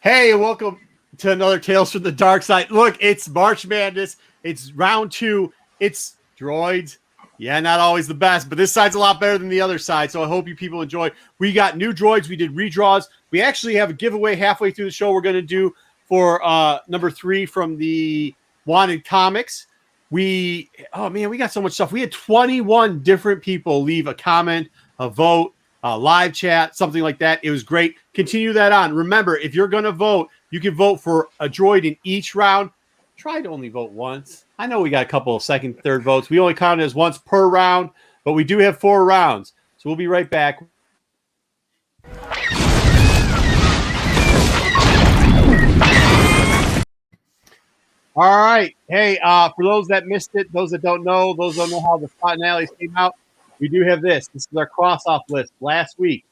Hey, welcome to another Tales from the Dark Side. Look, it's March Madness. It's round 2. It's droids. Yeah, not always the best, but this side's a lot better than the other side, so I hope you people enjoy. We got new droids. We did redraws. We actually have a giveaway halfway through the show we're going to do for number 3 from the Wanted Comics. We got so much stuff. We had 21 different people leave a comment, a vote, live chat, something like that. It was great. Continue that on. Remember, if you're going to vote, you can vote for a droid in each round. Try to only vote once. I know we got a couple of second, third votes. We only count it as once per round, but we do have 4 rounds. So we'll be right back. All right. Hey, for those that missed it, those that don't know how the Spot and Alleys came out, we do have this. This is our cross-off list. Last week,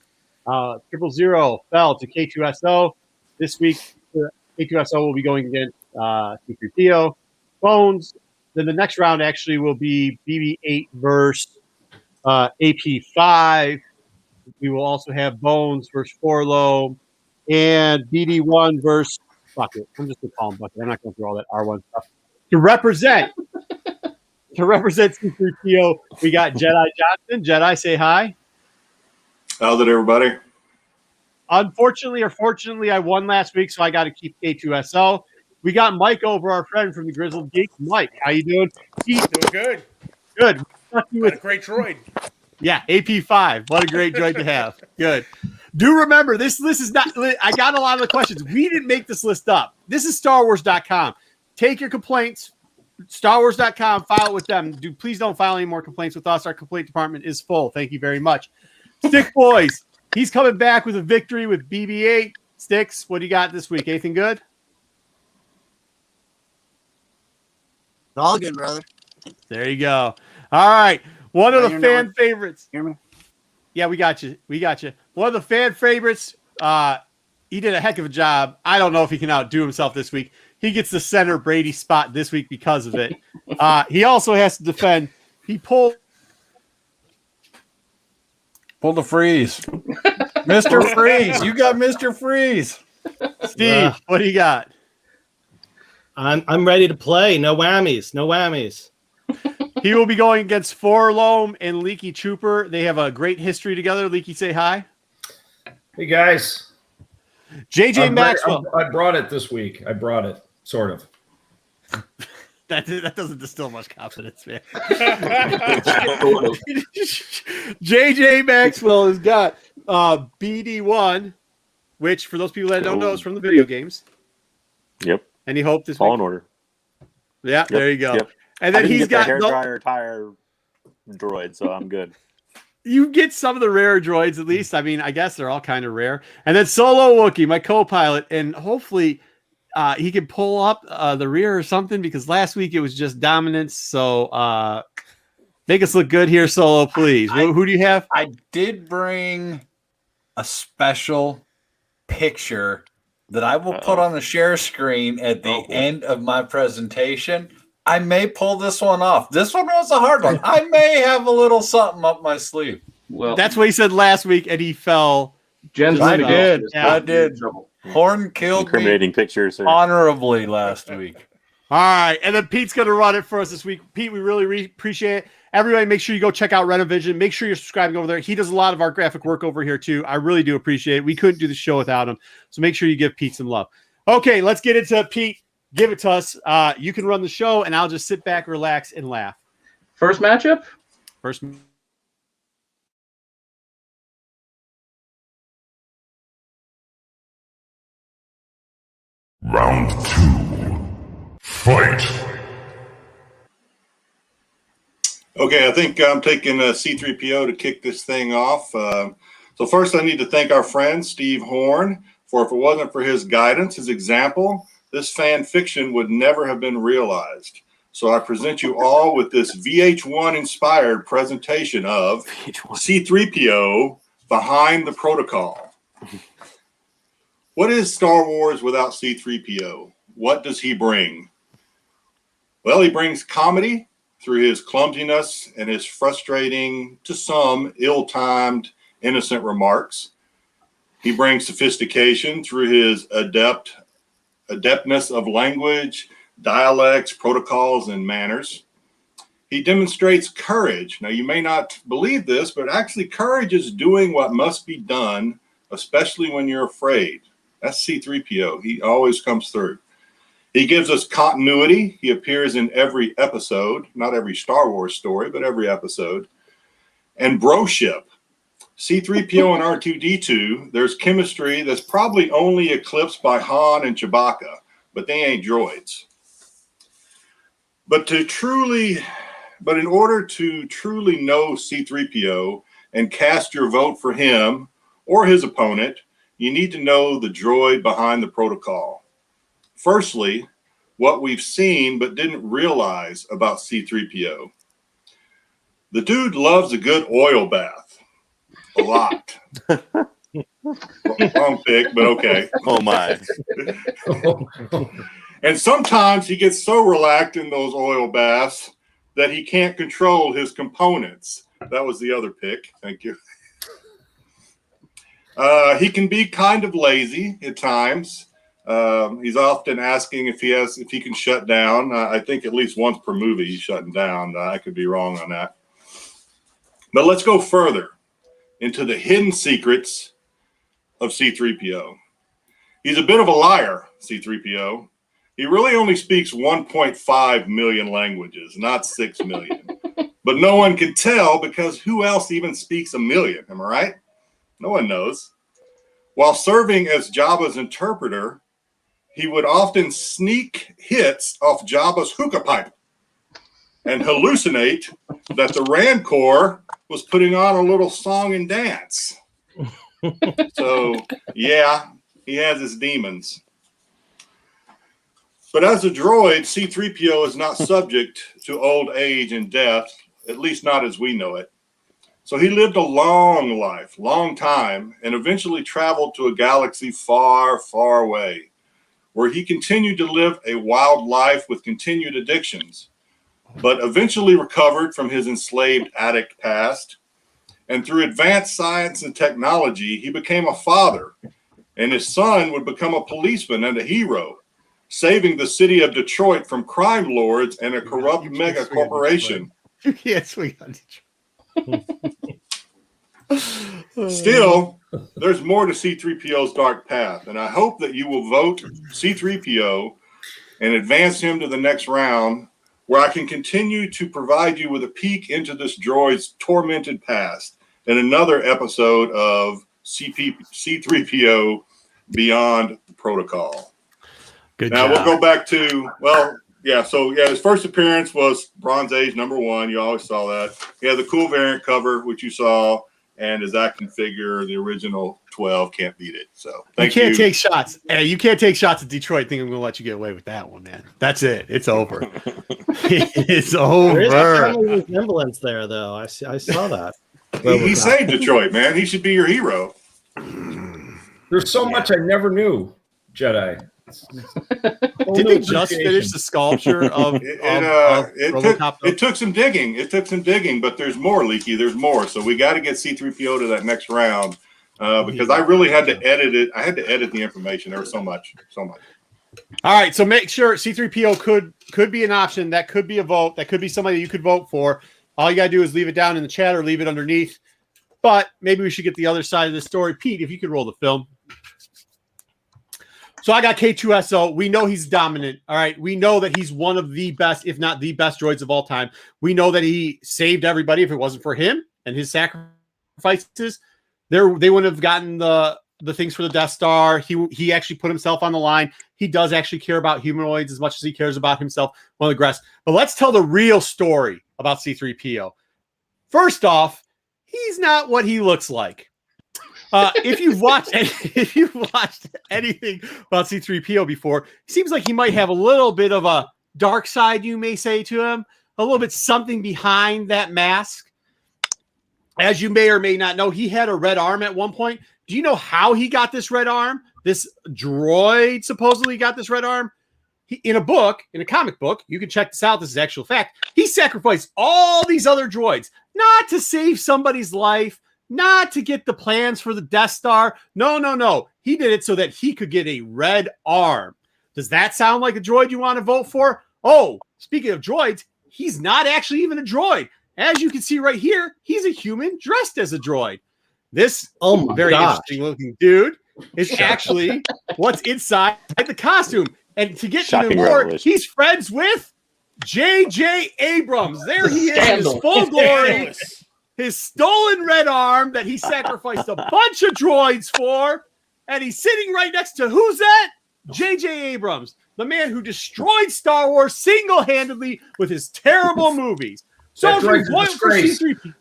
000 fell to K2SO. This week, K2SO will be going against C3PO. Bones. Then the next round actually will be BB-8 versus AP-5. We will also have Bones versus Forlo and BD-1 versus Bucket. I'm just going to call him Bucket. I'm not going through all that R1 stuff. To represent C3PO, we got Jedi Johnson. Jedi, say hi. How's it, everybody? Unfortunately or fortunately, I won last week, so I got to keep K2SO. We got Mike over, our friend from the Grizzled Geek. Mike, how you doing? Doing good. Good. Got a great droid. Yeah, AP5. What a great droid to have. Good. Do remember, this list is not – I got a lot of the questions. We didn't make this list up. This is StarWars.com. Take your complaints, StarWars.com, file it with them. Please don't file any more complaints with us. Our complaint department is full. Thank you very much. Stick Boys, he's coming back with a victory with BB-8. Sticks, what do you got this week? Anything good? All good, brother. There you go. All right. One of the fan favorites. Hear me? Yeah, we got you. One of the fan favorites. He did a heck of a job. I don't know if he can outdo himself this week. He gets the center Brady spot this week because of it. He also has to defend. He pulled the freeze. Mr. Freeze. You got Mr. Freeze. Steve, what do you got? I'm ready to play. No whammies. No whammies. He will be going against Forlome and Leaky Trooper. They have a great history together. Leaky, say hi. Hey, guys. JJ Maxwell. I brought it this week. I brought it, sort of. That doesn't distill much confidence, man. JJ Maxwell has got BD-1, which, for those people that don't know, is from the video games. Yep. Any hope this All week? in order. Yeah, yep. There you go. Yep. And then he's got the hairdryer tire droid, so I'm good. You get some of the rare droids at least. I mean, I guess they're all kind of rare. And then Solo Wookie, my co-pilot, and hopefully he can pull up the rear or something, because last week it was just dominance. So make us look good here, Solo, please. Who do you have? I did bring a special picture that I will put on the share screen at the end of my presentation. I may pull this one off. This one was a hard one. I may have a little something up my sleeve. Well, that's what he said last week, and he fell. I did. Yeah, I did. Horn killed incriminating pictures honorably last week. All right, and then Pete's going to run it for us this week. Pete, we really appreciate it. Everybody, make sure you go check out Renovision. Make sure you're subscribing over there. He does a lot of our graphic work over here, too. I really do appreciate it. We couldn't do the show without him, so make sure you give Pete some love. Okay, let's get into Pete. Give it to us. You can run the show, and I'll just sit back, relax, and laugh. First matchup? Round 2. Fight. Okay, I think I'm taking C3PO to kick this thing off. So first I need to thank our friend, Steve Horn, for if it wasn't for his guidance, his example, this fan fiction would never have been realized. So I present you all with this VH1-inspired presentation of C3PO Behind the Protocol. What is Star Wars without C3PO? What does he bring? Well, he brings comedy through his clumsiness and his frustrating, to some, ill-timed, innocent remarks. He brings sophistication through his adeptness of language, dialects, protocols, and manners. He demonstrates courage. Now, you may not believe this, but actually courage is doing what must be done, especially when you're afraid. That's C-3PO. He always comes through. He gives us continuity. He appears in every episode, not every Star Wars story, but every episode. And broship. C-3PO and R2-D2, there's chemistry that's probably only eclipsed by Han and Chewbacca, but they ain't droids. But in order to truly know C-3PO and cast your vote for him or his opponent, you need to know the droid behind the protocol. Firstly, what we've seen but didn't realize about C-3PO. The dude loves a good oil bath. A lot. Wrong pick, but okay. Oh my. And sometimes he gets so relaxed in those oil baths that he can't control his components. That was the other pick. Thank you. He can be kind of lazy at times. He's often asking if he can shut down. I think at least once per movie he's shutting down. I could be wrong on that. But let's go further into the hidden secrets of C-3PO. He's a bit of a liar, C-3PO. He really only speaks 1.5 million languages, not 6 million. But no one can tell because who else even speaks a million? Am I right? No one knows. While serving as Jabba's interpreter, he would often sneak hits off Jabba's hookah pipe and hallucinate that the Rancor was putting on a little song and dance. So, yeah, he has his demons. But as a droid, C-3PO is not subject to old age and death, at least not as we know it. So he lived a long life, long time, and eventually traveled to a galaxy far, far away, where he continued to live a wild life with continued addictions, but eventually recovered from his enslaved addict past. And through advanced science and technology, he became a father, and his son would become a policeman and a hero, saving the city of Detroit from crime lords and a corrupt mega corporation. You can't swing on Detroit. Still, there's more to C-3PO's dark path, and I hope that you will vote C-3PO and advance him to the next round, where I can continue to provide you with a peek into this droid's tormented past in another episode of C-3PO Beyond Protocol. Good now job. We'll go back to, his first appearance was Bronze Age #1. You always saw that. He had the cool variant cover, which you saw, and his action figure, the original 12, can't beat it. So you can't take shots. Hey, you can't take shots at Detroit. Think I'm going to let you get away with that one, man. That's it. It's over. It's over. There is a family resemblance there, though. I saw that. He saved Detroit, man. He should be your hero. There's so much I never knew, Jedi. Did they just finish the sculpture of RoboCop? It took some digging. But there's more, Leaky. There's more. So we got to get C-3PO to that next round because I really had to edit it. I had to edit the information. There was so much. All right. So make sure C-3PO could be an option. That could be a vote. That could be somebody you could vote for. All you got to do is leave it down in the chat or leave it underneath. But maybe we should get the other side of the story. Pete, if you could roll the film. So I got K2SO. We know he's dominant. All right. We know that he's one of the best, if not the best droids of all time. We know that he saved everybody. If it wasn't for him and his sacrifices, they wouldn't have gotten the things for the Death Star. He actually put himself on the line. He does actually care about humanoids as much as he cares about himself. One of the greats. But let's tell the real story about C-3PO. First off, he's not what he looks like. If you've watched anything about C-3PO before, it seems like he might have a little bit of a dark side, you may say to him, a little bit something behind that mask. As you may or may not know, he had a red arm at one point. Do you know how he got this red arm? This droid supposedly got this red arm. In a comic book, you can check this out. This is actual fact. He sacrificed all these other droids, not to save somebody's life, not to get the plans for the Death Star. No. He did it so that he could get a red arm. Does that sound like a droid you want to vote for? Oh, speaking of droids, he's not actually even a droid. As you can see right here, he's a human dressed as a droid. This very interesting looking dude is actually what's inside the costume. And to get even more, he's friends with J.J. Abrams. There he is, in his full glory. His stolen red arm that he sacrificed a bunch of droids for. And he's sitting right next to who's that? J.J. Abrams, the man who destroyed Star Wars single-handedly with his terrible movies. So if you vote for C-3PO,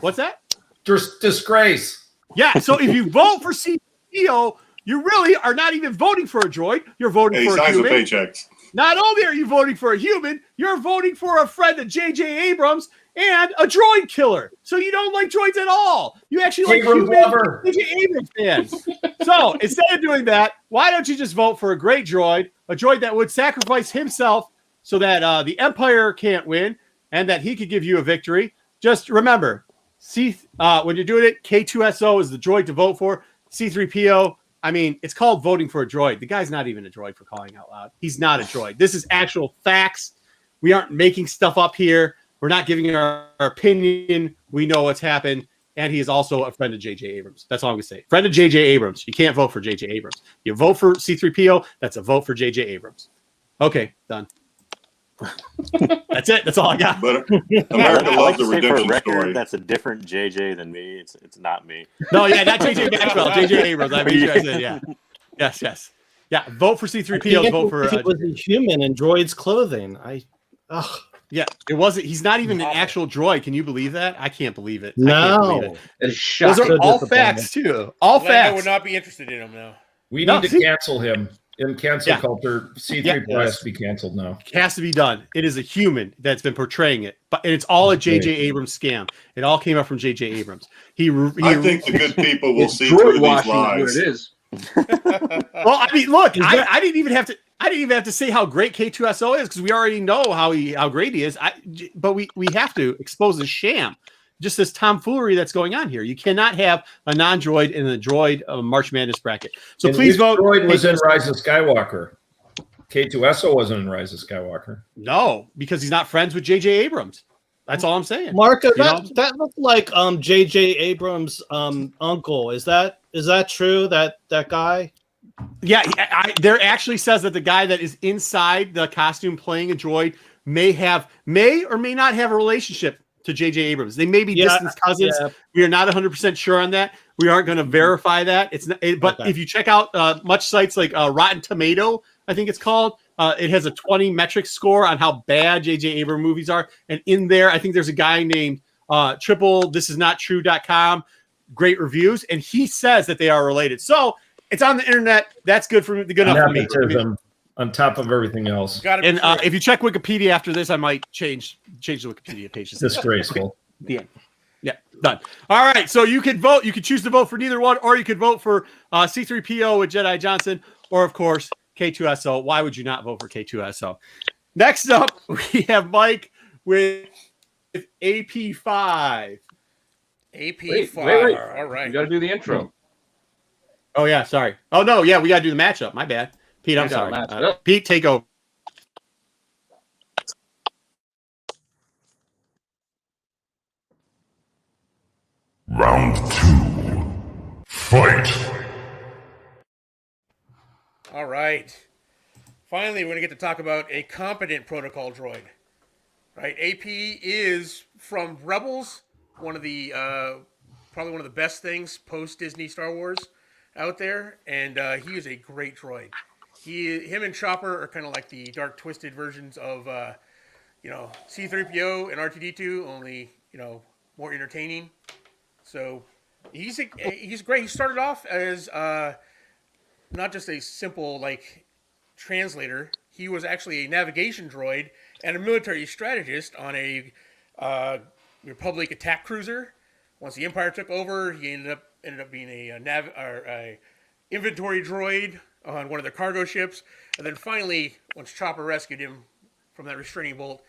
what's that? Disgrace. Yeah, so if you vote for C-3PO, you really are not even voting for a droid. You're voting for a human. Paychecks. Not only are you voting for a human, you're voting for a friend of J.J. Abrams and a droid killer. So you don't like droids at all. You actually like human J.J. Abrams fans. So instead of doing that, why don't you just vote for a great droid, a droid that would sacrifice himself so that the Empire can't win and that he could give you a victory. Just remember, when you're doing it, K2SO is the droid to vote for. C3PO, I mean, it's called voting for a droid. The guy's not even a droid, for crying out loud. He's not a droid. This is actual facts. We aren't making stuff up here. We're not giving our opinion. We know what's happened. And he is also a friend of J.J. Abrams. That's all I'm going to say. Friend of J.J. Abrams. You can't vote for J.J. Abrams. You vote for C3PO, that's a vote for J.J. Abrams. Okay, done. That's it. That's all I got. But America loves the redemption record, story. That's a different JJ than me. It's not me. No, yeah, not JJ Maxwell. JJ Abrams. I made sure I said, yeah. Yes. Yeah, vote for C-3PO. Vote for. It was a human in droid's clothing. Yeah, it wasn't. He's not even an actual droid. Can you believe that? I can't believe it. No, it's those are all facts too. All facts. I would not be interested in him now. We need to cancel him. In cancel culture, C-3PO has to be canceled now. It has to be done. It is a human that's been portraying it, but it's all a J.J. Abrams scam. It all came up from J.J. Abrams. I think the good people will see through these lies. It is. Well, I mean, look, I didn't even have to say how great K2SO is because we already know how great he is. But we have to expose the sham. Just this tomfoolery that's going on here. You cannot have a non-droid in the droid March Madness bracket. So please vote. Droid was in Rise of Skywalker. K2SO wasn't in Rise of Skywalker. No, because he's not friends with J.J. Abrams. That's all I'm saying. Marco, that looked like J.J. Abrams' uncle. Is that true? That guy? Yeah, there actually says that the guy that is inside the costume playing a droid may or may not have a relationship to J.J. Abrams. They may be distant cousins. Yeah. We are not 100% sure on that. We aren't going to verify that. It's not, but if you check out much sites like Rotten Tomato, I think it's called, it has a 20 metric score on how bad J.J. Abrams movies are. And in there, I think there's a guy named thisisnottrue.com, great reviews, and he says that they are related. So it's on the internet. That's good for good enough for me. On top of everything else. And if you check Wikipedia after this, I might change the Wikipedia page. Disgraceful. Yeah. Yeah, done. All right, so you could vote. You could choose to vote for neither one, or you could vote for C-3PO with Jedi Johnson, or, of course, K2SO. Why would you not vote for K2SO? Next up, we have Mike with AP5. AP5. Wait. All right. You got to do the intro. Oh, yeah, sorry. Oh, no, yeah, we got to do the matchup. My bad. Pete, I'm sorry. Pete, take over. Round 2. Fight! All right. Finally, we're going to get to talk about a competent protocol droid. Right? AP is from Rebels, one of the probably one of the best things post Disney Star Wars out there, and he is a great droid. Him and Chopper are kind of like the dark, twisted versions of C-3PO and R2-D2, only more entertaining. So he's great. He started off as not just a simple translator. He was actually a navigation droid and a military strategist on a Republic attack cruiser. Once the Empire took over, he ended up being a inventory droid on one of their cargo ships. And then finally, once Chopper rescued him from that restraining bolt,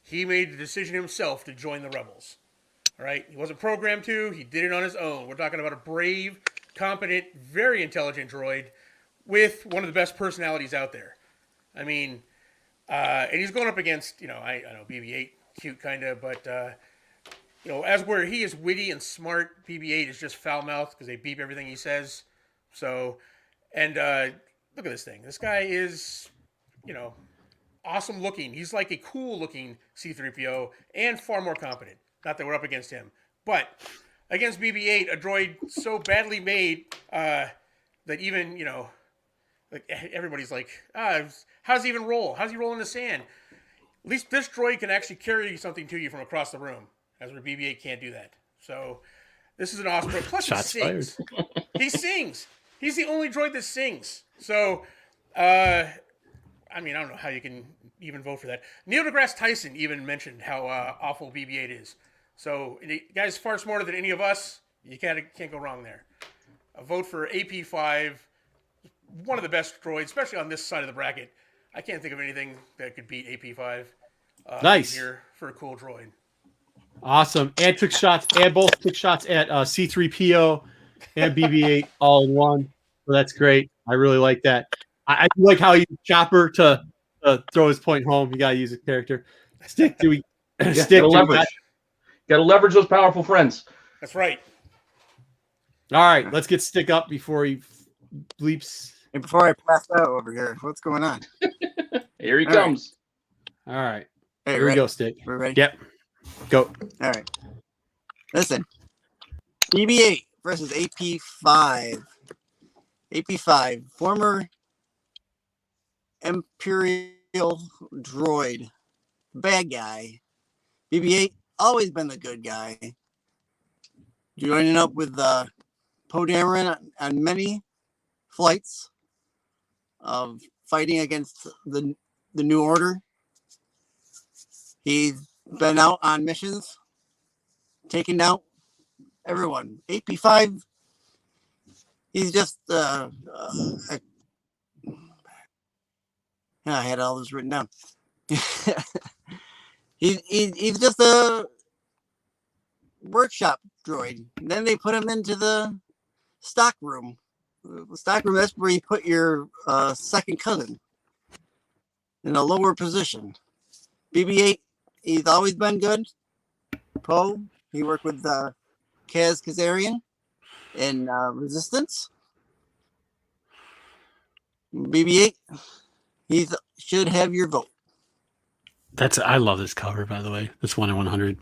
he made the decision himself to join the Rebels. All right, he wasn't programmed to. He did it on his own. We're talking about a brave, competent, very intelligent droid with one of the best personalities out there. I mean, and he's going up against, I know BB-8, cute kind of, but as where he is witty and smart, BB-8 is just foul mouthed because they beep everything he says. So, and look at this thing. This guy is, awesome looking. He's like a cool looking C-3PO and far more competent. Not that we're up against him, but against BB-8, a droid so badly made that even like everybody's like, how's he even roll? How's he roll in the sand? At least this droid can actually carry something to you from across the room, as where BB-8 can't do that. So this is an awesome droid. Plus he sings. He sings. He's the only droid that sings. So, I don't know how you can even vote for that. Neil deGrasse Tyson even mentioned how awful BB-8 is. So, the guy's far smarter than any of us. You can't go wrong there. A vote for AP5, one of the best droids, especially on this side of the bracket. I can't think of anything that could beat AP5. Nice. Here for a cool droid. Awesome. And both took shots at C3PO and BB-8 all in one. So that's great. I really like that. I do like how you use Chopper to throw his point home. You got to use a character. Stick, do we? Stick, gotta leverage. Got to leverage those powerful friends. That's right. All right, let's get Stick up before he bleeps. And before I pass out over here, what's going on? Here he comes. All right. Hey, Here we ready? go, Stick. We're ready? Yep. Go. All right. Listen. BB-8 versus AP5. AP5, former Imperial droid. Bad guy. BB-8, always been the good guy. Joining up with Poe Dameron on many flights of fighting against the New Order. He's been out on missions, taking out everyone. AP5, he's just I had all this written down. He's just a workshop droid. And then they put him into the stock room. The stock room, that's where you put your second cousin in a lower position. BB-8, he's always been good. Poe, he worked with Kaz Kazarian in Resistance. BB-8, he should have your vote. I love this cover, by the way. That's 1 in 100.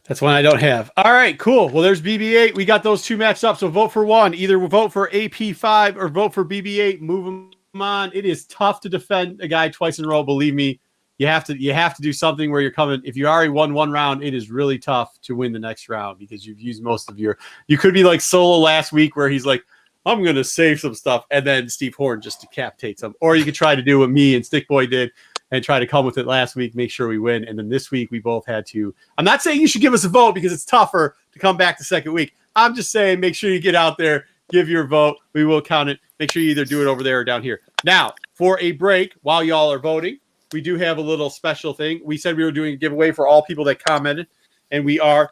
That's one I don't have. All right, cool. Well, there's BB-8. We got those two matched up. So vote for one. Either vote for AP5 or vote for BB-8. Move them on. It is tough to defend a guy twice in a row. Believe me, you have to do something where you're coming. If you already won one round, it is really tough to win the next round because you've used most of your. You could be like Solo last week where he's like, I'm going to save some stuff, and then Steve Horn just decapitates him. Or you could try to do what me and Stick Boy did and try to come with it last week, make sure we win. And then this week we both had to. I'm not saying you should give us a vote because it's tougher to come back the second week. I'm just saying make sure you get out there, give your vote. We will count it. Make sure you either do it over there or down here. Now, for a break, while y'all are voting, we do have a little special thing. We said we were doing a giveaway for all people that commented, and we are.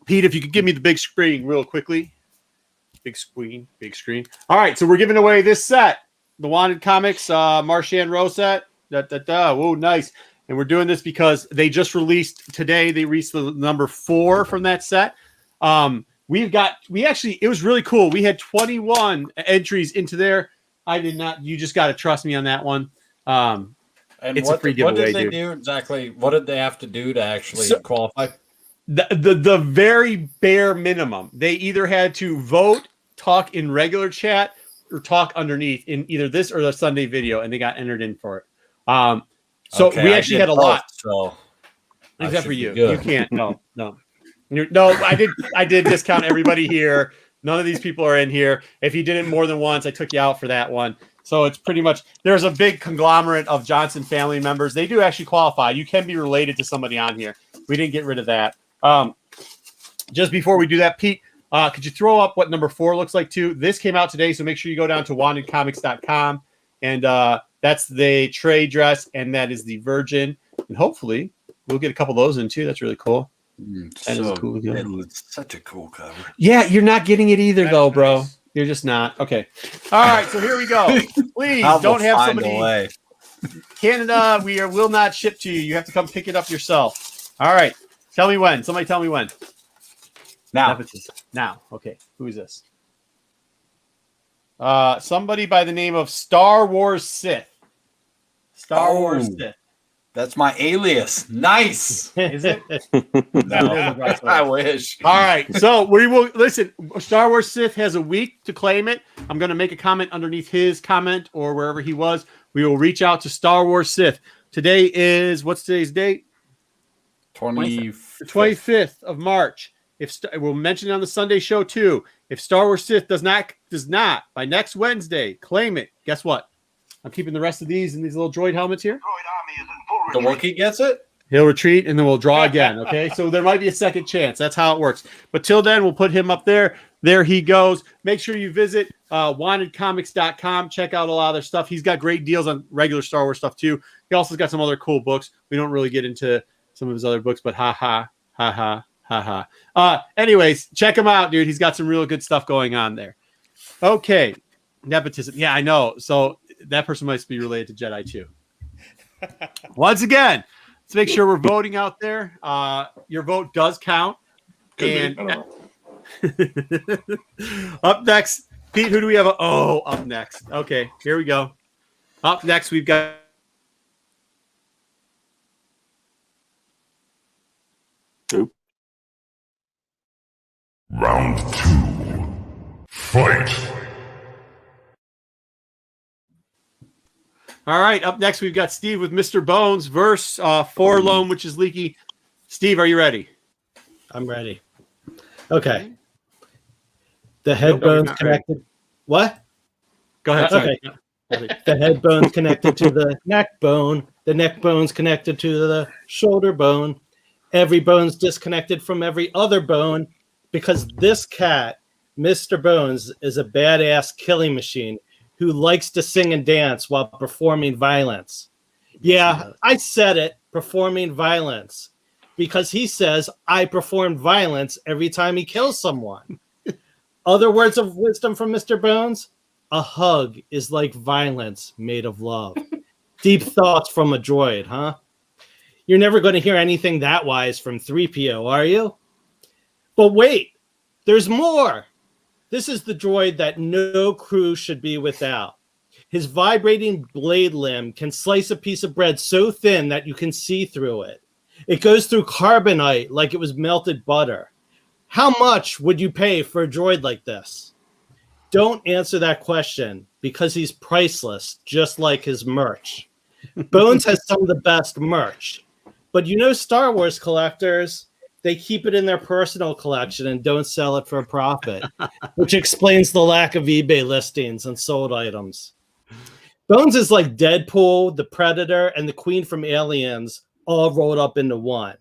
Pete, if you could give me the big screen real quickly. Big screen. All right, so we're giving away this set, the Wanted Comics Marchand Rowe set. Whoa, nice. And we're doing this because they just released today. They released the number 4 from that set. It was really cool. We had 21 entries into there. I did not. You just got to trust me on that one. And it's a free giveaway. What did they do exactly? What did they have to do to actually qualify? The very bare minimum. They either had to vote, talk in regular chat, or talk underneath in either this or the Sunday video, and they got entered in for it. So okay, we actually had a lot. So except for you. You can't. No. I did discount everybody here. None of these people are in here. If you did it more than once, I took you out for that one. So it's pretty much, there's a big conglomerate of Johnson family members. They do actually qualify. You can be related to somebody on here. We didn't get rid of that. Just before we do that, Pete, could you throw up what number 4 looks like too? This came out today, so make sure you go down to wantedcomics.com, and that's the trade dress, and that is the Virgin. And hopefully we'll get a couple of those in too. That's really cool. That is a cool cover. It's such a cool cover. Yeah, you're not getting it either, That though, is bro. nice. You're just not. Okay. All right, so here we go. Please I will don't have find a somebody. way. Canada, will not ship to you. You have to come pick it up yourself. All right. Tell me when. Somebody tell me when. Now, Now. Okay. Who is this? Somebody by the name of Star Wars Sith. Star Wars Sith. that's my alias. Nice. Is it? No, I wish. All right. So we will listen. Star Wars Sith has a week to claim it. I'm going to make a comment underneath his comment or wherever he was. We will reach out to Star Wars Sith. Today is, what's today's date? 25th of March. We'll mention it on the Sunday show too. If Star Wars Sith does not by next Wednesday claim it, guess what? I'm keeping the rest of these in these little droid helmets here. The Wookiee gets it? He'll retreat and then we'll draw again. Okay. So there might be a second chance. That's how it works. But till then, we'll put him up there. There he goes. Make sure you visit wantedcomics.com. Check out a lot of their stuff. He's got great deals on regular Star Wars stuff too. He also got some other cool books. We don't really get into some of his other books, but anyways, check him out, dude. He's got some real good stuff going on there. Okay. Nepotism. Yeah, I know. So that person must be related to Jedi too. Once again, let's make sure we're voting out there. Your vote does count. Could be. I don't know. Up next, Pete, who do we have? Up next. Okay, here we go. Up next, we've got Round 2. Fight. all right. Up next, we've got Steve with Mr. Bones versus Forlone, which is Leaky. Steve, are you ready? I'm ready. Okay. The head bone's connected. Ready. What? Go ahead. Sorry. Okay. The head bone's connected to the neck bone. The neck bone's connected to the shoulder bone. Every bone's disconnected from every other bone because this cat, Mr. Bones, is a badass killing machine who likes to sing and dance while performing violence. Yeah, I said it, performing violence, because he says I perform violence every time he kills someone. Other words of wisdom from Mr. Bones? A hug is like violence made of love. Deep thoughts from a droid, huh? You're never going to hear anything that wise from 3PO, are you? But wait, there's more. This is the droid that no crew should be without. His vibrating blade limb can slice a piece of bread so thin that you can see through it. It goes through carbonite like it was melted butter. How much would you pay for a droid like this? Don't answer that question because he's priceless, just like his merch. Bones has some of the best merch. But you know Star Wars collectors, they keep it in their personal collection and don't sell it for a profit, which explains the lack of eBay listings and sold items. Bones is like Deadpool, the Predator, and the Queen from Aliens all rolled up into one.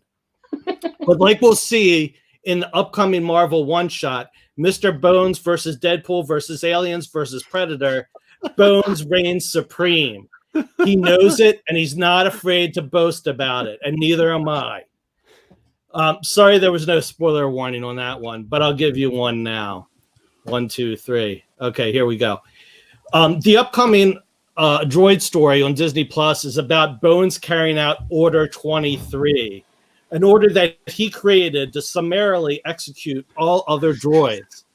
But like we'll see in the upcoming Marvel one-shot, Mr. Bones versus Deadpool versus Aliens versus Predator, Bones reigns supreme. He knows it, and he's not afraid to boast about it, and neither am I. Sorry there was no spoiler warning on that one, but I'll give you one now. 1, 2, 3. Okay, here we go. The upcoming droid story on Disney Plus is about Bones carrying out Order 23, an order that he created to summarily execute all other droids.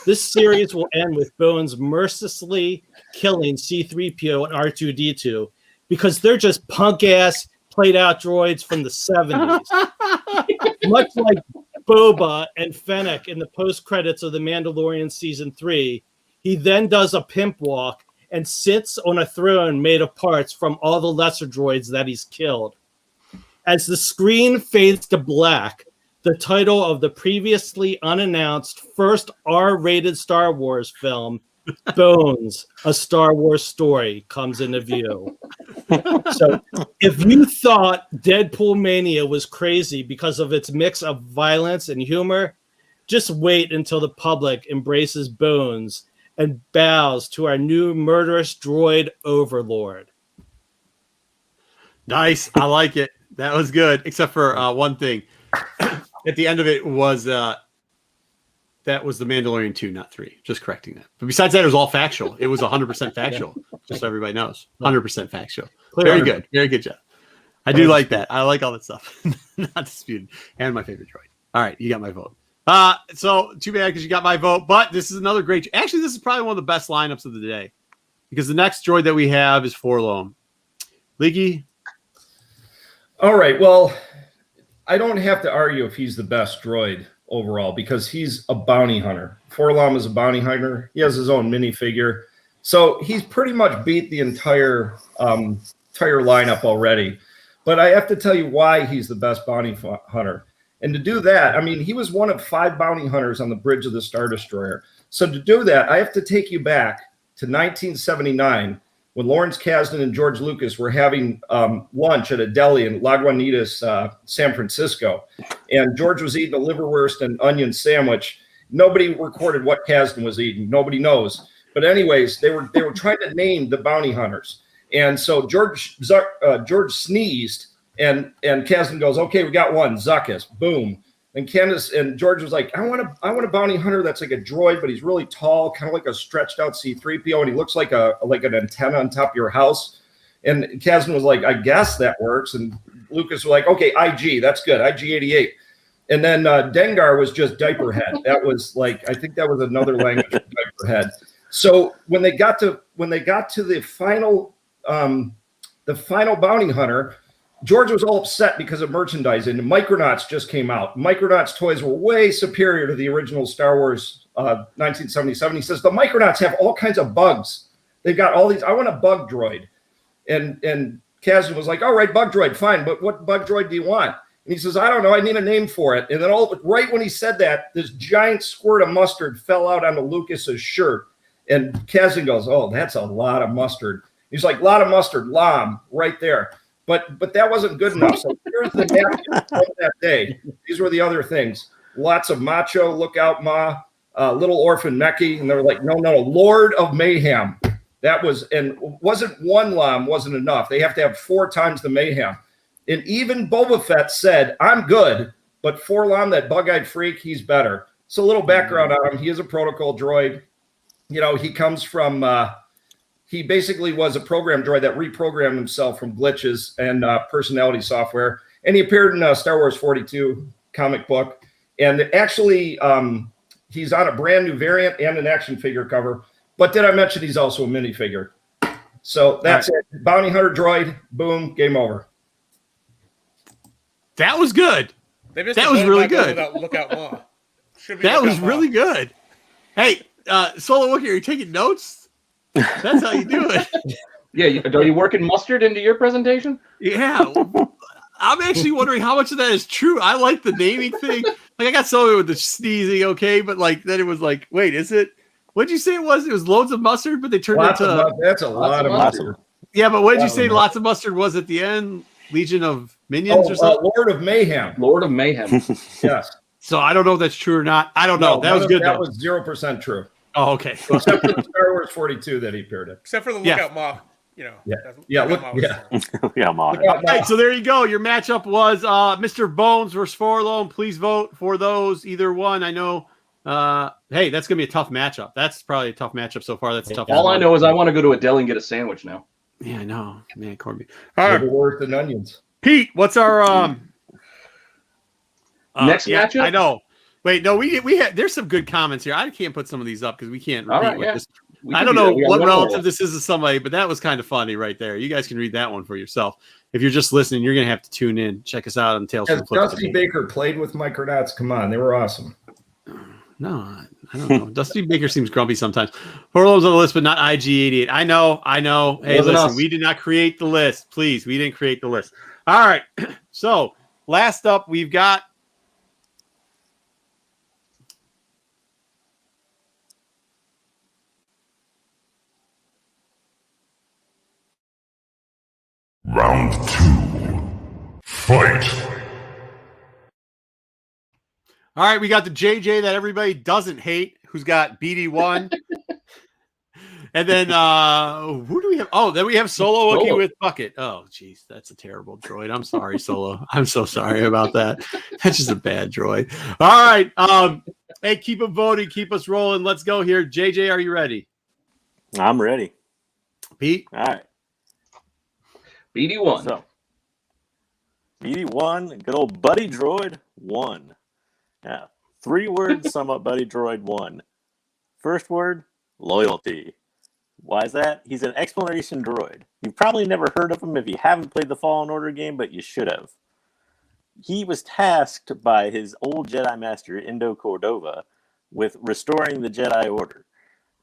This series will end with Bones mercilessly killing C-3PO and R2-D2 because they're just punk-ass, played-out droids from the 70s. Much like Boba and Fennec in the post-credits of The Mandalorian Season 3, he then does a pimp walk and sits on a throne made of parts from all the lesser droids that he's killed. As the screen fades to black, the title of the previously unannounced first R-rated Star Wars film, Bones, A Star Wars Story, comes into view. So if you thought Deadpool Mania was crazy because of its mix of violence and humor, just wait until the public embraces Bones and bows to our new murderous droid overlord. Nice. I like it. That was good, except for one thing. at the end of it was that was the Mandalorian 2, not 3. Just correcting that. But besides that, it was all factual. It was 100% factual. Just so everybody knows. 100% factual. Very good. Very good job. I do like that. I like all that stuff. Not disputed. And my favorite droid. All right, you got my vote. So too bad because you got my vote. But this is another great. Actually, this is probably one of the best lineups of the day because the next droid that we have is Forlom. Leaky. All right. Well, I don't have to argue if he's the best droid overall because he's a bounty hunter. Forlom is a bounty hunter. He has his own minifigure. So he's pretty much beat the entire lineup already. But I have to tell you why he's the best bounty hunter. And to do that, I mean, he was one of 5 bounty hunters on the bridge of the Star Destroyer. So to do that, I have to take you back to 1979 when Lawrence Kasdan and George Lucas were having lunch at a deli in Lagunitas, San Francisco. And George was eating a liverwurst and onion sandwich. Nobody recorded what Kasdan was eating. Nobody knows. But anyways, they were trying to name the bounty hunters. And so George sneezed, and Kasdan goes, "Okay, we got one, Zuckus." Boom. And Candace and George was like, I want a bounty hunter that's like a droid, but he's really tall, kind of like a stretched out C-3PO, and he looks like an antenna on top of your house. And Kasdan was like, I guess that works. And Lucas was like, okay, IG, that's good, IG-88. And then Dengar was just diaper head. That was like, I think that was another language for diaper head. So when they got to the final bounty hunter, George was all upset because of merchandising. And Micronauts just came out. Micronauts toys were way superior to the original Star Wars 1977. He says, the Micronauts have all kinds of bugs. They've got all these. I want a bug droid. And Kasdan was like, all right, bug droid, fine. But what bug droid do you want? And he says, I don't know. I need a name for it. And then right when he said that, this giant squirt of mustard fell out onto Lucas's shirt. And Kasdan goes, oh, that's a lot of mustard. He's like, lot of mustard, lam, right there. But that wasn't good enough. So here's the napkin from that day. These were the other things. Lots of macho, look out, ma, little orphan Mekki. And they were like, no, Lord of Mayhem. That was, and wasn't one lam wasn't enough. They have to have 4 times the mayhem. And even Boba Fett said, I'm good, but Forlom, that bug-eyed freak, he's better. So a little background on him. He is a protocol droid. You know, he comes from... he basically was a program droid that reprogrammed himself from glitches and personality software. And he appeared in Star Wars 42 comic book. And actually, he's on a brand new variant and an action figure cover. But did I mention he's also a minifigure? So that's it. Bounty Hunter droid. Boom. Game over. That was good. That was really good. Lookout Ma. That was really good. Hey, Solo Wookiee, are you taking notes? That's how you do it. Yeah, are you working mustard into your presentation? Yeah. I'm actually wondering how much of that is true. I like the naming thing. Like, I got some of it with the sneezing, okay, but like then it was like, wait, is it? What'd you say it was? It was loads of mustard, but they turned into. That's a lot of mustard. Yeah, but what did you say? Lots of mustard was at the end. Legion of Minions or something. Lord of Mayhem. Lord of Mayhem. Yes. So I don't know if that's true or not. I don't know. No, that was good. That was 0% true. Oh, okay. Except for the Star Wars 42 that he appeared in. Except for the Lookout Ma. You know. Yeah. Ma. All right, so there you go. Your matchup was Mr. Bones versus Forlom. Please vote for those. Either one. I know. Hey, that's gonna be a tough matchup. That's probably a tough matchup so far. That's tough. All I know is I want to go to a deli and get a sandwich now. Yeah, I know. Man, corned beef. All right. Worse than onions. Pete, what's our next matchup? I know. Wait, no, we had. There's some good comments here. I can't put some of these up because we can't repeat what this. I don't know what relative this is to somebody, but that was kind of funny right there. You guys can read that one for yourself. If you're just listening, you're gonna have to tune in. Check us out on Tales from the Flip. Dusty Baker played with Micronauts. Come on, they were awesome. No, I don't know. Dusty Baker seems grumpy sometimes. Forlom's on the list, but not IG-88. I know. Hey, listen, we did not create the list. Please, we didn't create the list. All right. So last up, we've got Round 2. Fight. All right, we got the JJ that everybody doesn't hate, who's got BD1. And then who do we have? Oh, then we have Solo Wookiee Solo. with Bucket. Oh, geez, that's a terrible droid. I'm sorry, Solo. I'm so sorry about that. That's just a bad droid. All right. Hey, keep them voting, keep us rolling. Let's go here. JJ, are you ready? I'm ready. Pete? All right. BD1. So, BD1, good old Buddy Droid 1. Yeah. 3 words sum up Buddy Droid 1. First word, loyalty. Why is that? He's an exploration droid. You've probably never heard of him if you haven't played the Fallen Order game, but you should have. He was tasked by his old Jedi Master, Indo Cordova, with restoring the Jedi Order.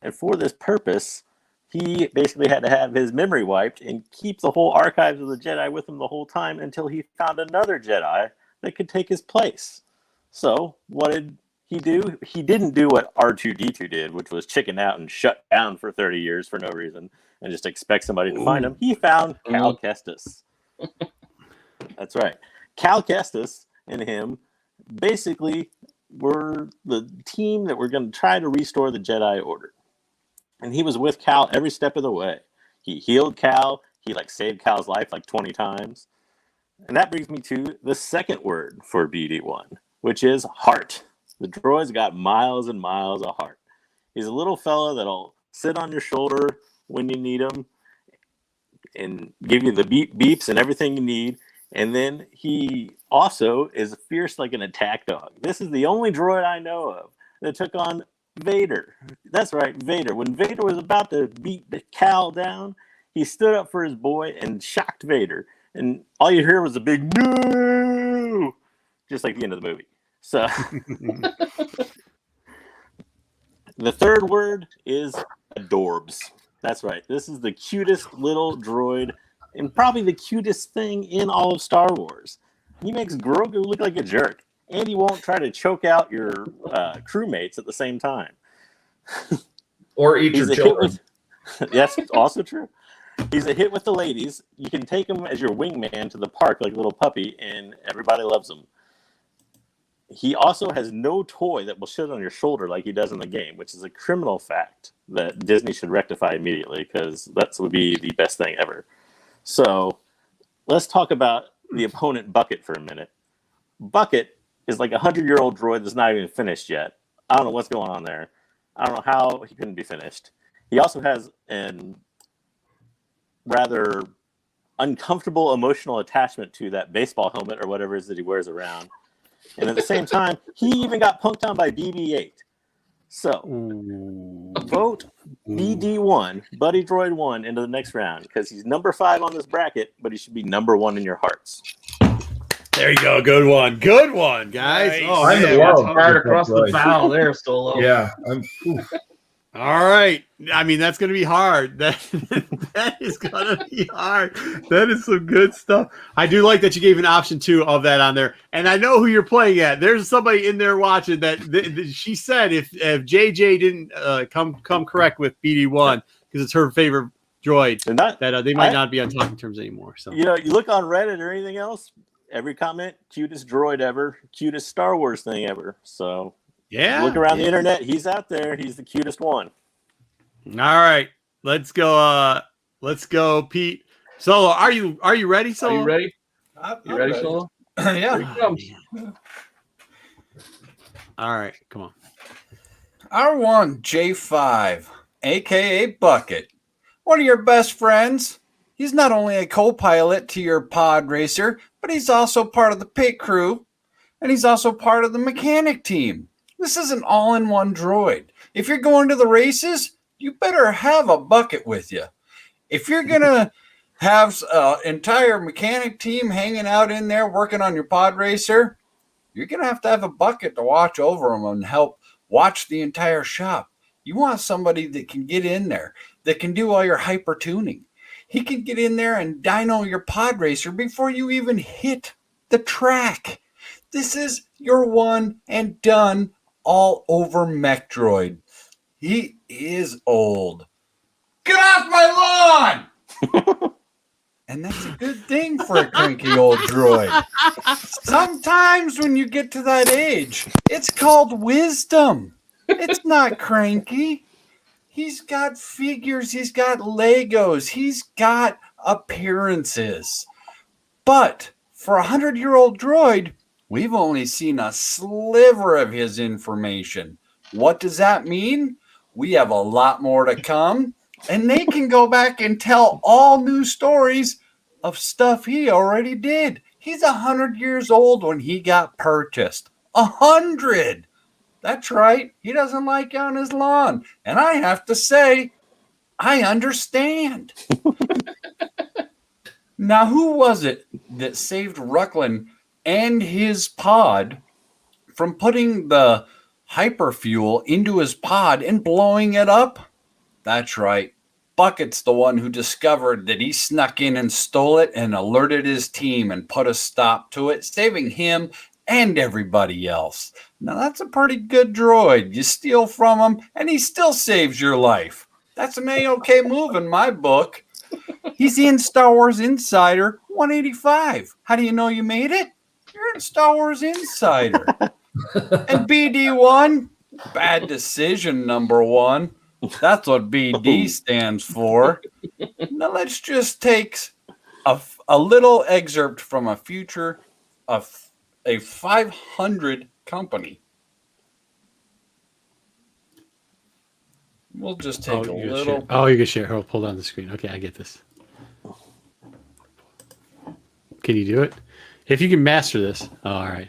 And for this purpose, he basically had to have his memory wiped and keep the whole archives of the Jedi with him the whole time until he found another Jedi that could take his place. So, what did he do? He didn't do what R2-D2 did, which was chicken out and shut down for 30 years for no reason and just expect somebody to find him. He found Cal Kestis. That's right. Cal Kestis and him basically were the team that were going to try to restore the Jedi Order. And he was with Cal every step of the way. He healed Cal. He saved Cal's life 20 times. And that brings me to the second word for BD1, which is heart. The droid's got miles and miles of heart. He's a little fella that'll sit on your shoulder when you need him and give you the beeps and everything you need. And then he also is fierce like an attack dog. This is the only droid I know of that took on Vader. That's right, Vader. When Vader was about to beat Cal down, he stood up for his boy and shocked Vader. And all you hear was a big no, just like the end of the movie. So the third word is adorbs. That's right. This is the cutest little droid and probably the cutest thing in all of Star Wars. He makes Grogu look like a jerk, and he won't try to choke out your crewmates at the same time. Or eat your children. That's also true. He's a hit with the ladies. You can take him as your wingman to the park like a little puppy, and everybody loves him. He also has no toy that will sit on your shoulder like he does in the game, which is a criminal fact that Disney should rectify immediately because that would be the best thing ever. So let's talk about the opponent Bucket for a minute. Bucket is like a 100-year-old droid that's not even finished yet. I don't know what's going on there. I don't know how he couldn't be finished. He also has an rather uncomfortable emotional attachment to that baseball helmet or whatever it is that he wears around. And at the same time, he even got punked on by BB-8. So, vote BD1, Buddy Droid 1, into the next round because he's number 5 on this bracket, but he should be number 1 in your hearts. There you go. Good one. Good one, guys. Nice. Oh, I'm man. in love. Hard across the bow there, Solo. Yeah. All right. I mean, that's going to be hard. That is going to be hard. That is some good stuff. I do like that you gave an option 2 of that on there. And I know who you're playing at. There's somebody in there watching that she said if JJ didn't come correct with BD1 because it's her favorite droid, And that, that they might not be on talking terms anymore. So you look on Reddit or anything else, every comment, cutest droid ever, cutest Star Wars thing ever. So yeah, look around the internet. He's out there. He's the cutest one. All right, let's go. Let's go, Pete. Solo, are you ready? Solo, Are you ready? I'm You ready, Solo? Yeah. Here he comes. all right, come on. R1J5, aka Bucket, one of your best friends. He's not only a co-pilot to your pod racer, but he's also part of the pit crew, and he's also part of the mechanic team. This is an all-in-one droid. If you're going to the races, you better have a Bucket with you. If you're going to have an entire mechanic team hanging out in there working on your pod racer, you're going to have a Bucket to watch over them and help watch the entire shop. You want somebody that can get in there, that can do all your hyper tuning. He can get in there and dyno your pod racer before you even hit the track. This is your one and done all over mech droid. He is old. Get off my lawn! And that's a good thing for a cranky old droid. Sometimes when you get to that age, it's called wisdom. It's not cranky. He's got figures. He's got Legos. He's got appearances. But for a 100-year-old droid, we've only seen a sliver of his information. What does that mean? We have a lot more to come, and they can go back and tell all new stories of stuff he already did. He's 100 years old when he got purchased. 100! That's right. He doesn't like you on his lawn. And I have to say, I understand. Now, who was it that saved Rucklin and his pod from putting the hyperfuel into his pod and blowing it up? That's right. Bucket's the one who discovered that he snuck in and stole it and alerted his team and put a stop to it, saving him and everybody else. Now, that's a pretty good droid. You steal from him, and he still saves your life. That's an A-OK move in my book. He's in Star Wars Insider 185. How do you know you made it? You're in Star Wars Insider. And BD1, bad decision number 1. That's what BD stands for. Now let's just take a little excerpt from a future of a 500 company. We'll just take a little. Oh, you can share. Hold on the screen. Okay, I get this. Can you do it? If you can master this. Oh, all right.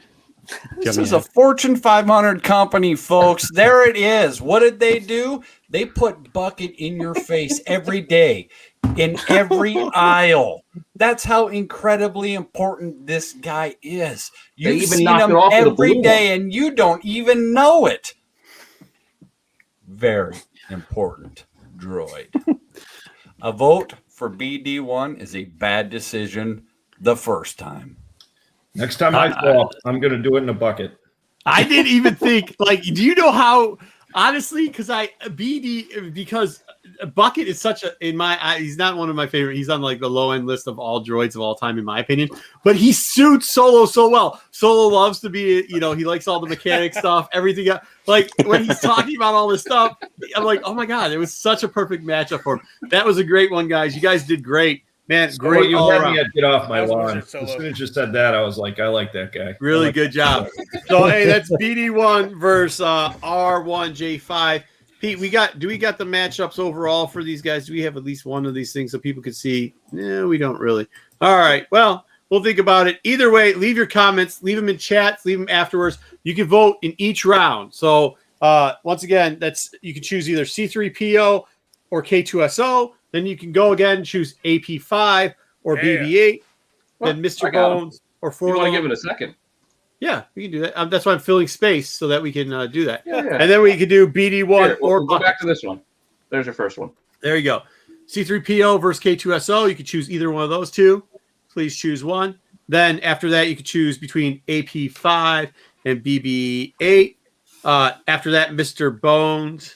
This is a Fortune 500 company, folks. There it is. What did they do? They put Bucket in your face every day, in every aisle. That's how incredibly important this guy is. You've seen him every day, and you don't even know it. Very important droid. A vote for BD1 is a bad decision the first time. Next time I fall, I'm going to do it in a bucket. I didn't even think, like, do you know how, honestly, because Bucket is such a, in my eye, he's not one of my favorite. He's on like the low end list of all droids of all time, in my opinion, but he suits Solo so well. Solo loves to be, he likes all the mechanic stuff, everything. Like when he's talking about all this stuff, I'm like, oh my God, it was such a perfect matchup for him. That was a great one, guys. You guys did great. Man, great. You had me get off my lawn. As soon as you said that, I was like, I like that guy. Really good job. So, hey, that's BD1 versus R1J5. Pete, do we got the matchups overall for these guys? Do we have at least one of these things so people can see? No, we don't really. All right. Well, we'll think about it. Either way, leave your comments, leave them in chats, leave them afterwards. You can vote in each round. So, once again, you can choose either C3PO or K2SO. Then you can go again, choose AP5 or BB8. Well, then Mr. Bones or Forlorn. You want to give it a second? Yeah, we can do that. That's why I'm filling space so that we can do that. Yeah. And then we can do BD1 or go back to this one. There's your first one. There you go. C3PO versus K2SO. You can choose either one of those two. Please choose one. Then after that, you can choose between AP5 and BB8. After that, Mr. Bones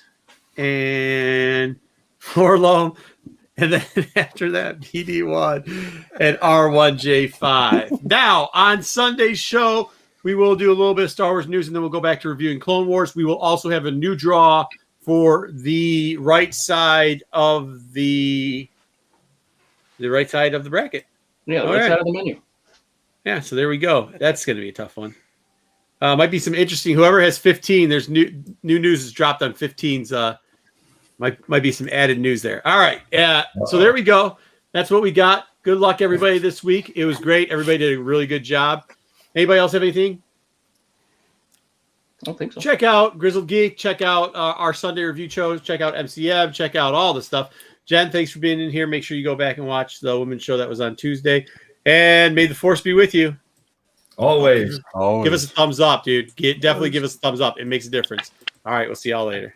and Forlorn. And then after that, BD1 and R1J5. Now, on Sunday's show, we will do a little bit of Star Wars news, and then we'll go back to reviewing Clone Wars. We will also have a new draw for the right side of the bracket. Yeah, the right side of the menu. Yeah, so there we go. That's going to be a tough one. Might be some interesting. Whoever has 15, there's new news is dropped on 15's. Might be some added news there. All right. So there we go. That's what we got. Good luck, everybody, this week. It was great. Everybody did a really good job. Anybody else have anything? I don't think so. Check out Grizzled Geek. Check out our Sunday review shows. Check out MCM. Check out all the stuff. Jen, thanks for being in here. Make sure you go back and watch the women's show that was on Tuesday. And may the force be with you. Always. Give us a thumbs up, dude. Definitely give us a thumbs up. It makes a difference. All right. We'll see y'all later.